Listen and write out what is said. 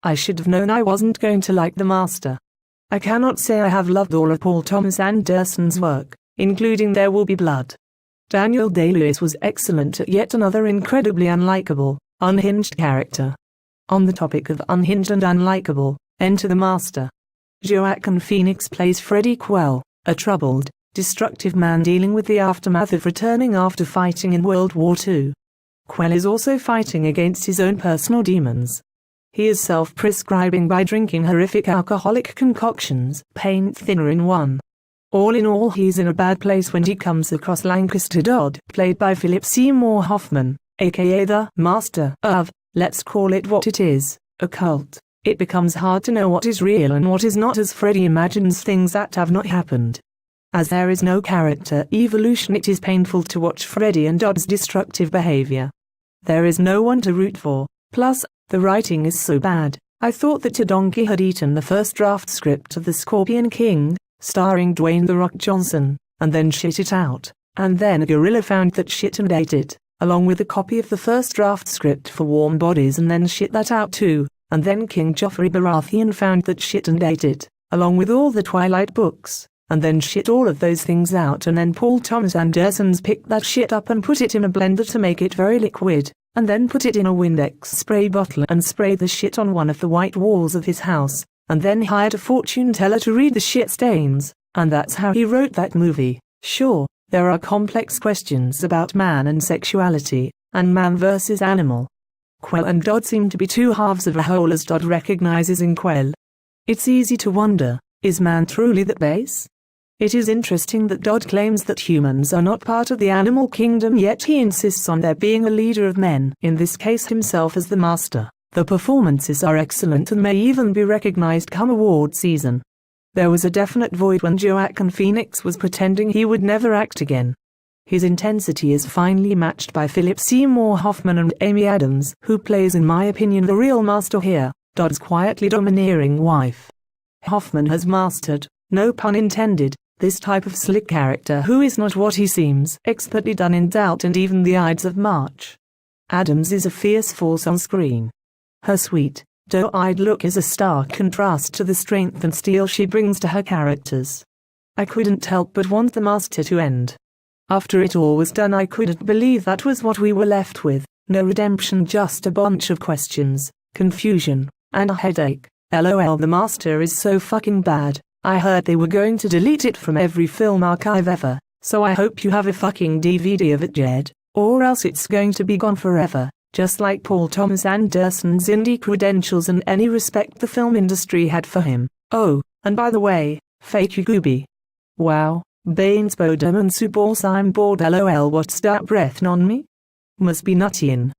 I should have known I wasn't going to like the master. I cannot say I have loved all of Paul Thomas Anderson's work, including There Will Be Blood. Daniel Day-Lewis was excellent at yet another incredibly unlikable, unhinged character. On the topic of unhinged and unlikable, enter the master. Joaquin Phoenix plays Freddie Quell, a troubled, destructive man dealing with the aftermath of returning after fighting in World War II. Quell is also fighting against his own personal demons. He is self-prescribing by drinking horrific alcoholic concoctions, pain thinner in one. All in all, he's in a bad place when he comes across Lancaster Dodd, played by Philip Seymour Hoffman, aka the master of, let's call it what it is, a cult. It becomes hard to know what is real and what is not as Freddy imagines things that have not happened. As there is no character evolution, it is painful to watch Freddy and Dodd's destructive behavior. There is no one to root for, plus, the writing is so bad. I thought that a donkey had eaten the first draft script of The Scorpion King, starring Dwayne "The Rock" Johnson, and then shit it out, and then a gorilla found that shit and ate it, along with a copy of the first draft script for Warm Bodies and then shit that out too, and then King Joffrey Baratheon found that shit and ate it, along with all the Twilight books, and then shit all of those things out, and then Paul Thomas Anderson's picked that shit up and put it in a blender to make it very liquid, and then put it in a Windex spray bottle and sprayed the shit on one of the white walls of his house, and then hired a fortune teller to read the shit stains, and that's how he wrote that movie. Sure, there are complex questions about man and sexuality, and man versus animal. Quell and Dodd seem to be two halves of a whole, as Dodd recognizes in Quell. It's easy to wonder, is man truly the base? It is interesting that Dodd claims that humans are not part of the animal kingdom, yet he insists on there being a leader of men, in this case himself as the master. The performances are excellent and may even be recognized come award season. There was a definite void when Joaquin Phoenix was pretending he would never act again. His intensity is finely matched by Philip Seymour Hoffman and Amy Adams, who plays in my opinion the real master here, Dodd's quietly domineering wife. Hoffman has mastered, no pun intended, this type of slick character who is not what he seems, expertly done in Doubt and even the Ides of March. Adams is a fierce force on screen. Her sweet, doe-eyed look is a stark contrast to the strength and steel she brings to her characters. I couldn't help but want the master to end. After it all was done, I couldn't believe that was what we were left with. No redemption, just a bunch of questions, confusion, and a headache. LOL, the master is so fucking bad. I heard they were going to delete it from every film archive ever, so I hope you have a fucking DVD of it, Jed, or else it's going to be gone forever. Just like Paul Thomas Anderson's indie credentials and any respect the film industry had for him. Oh, and by the way, fake you gooby. Wow, Baines Bodum and Suballs, I'm bored, LOL, what's that breath on me? Must be nutty in.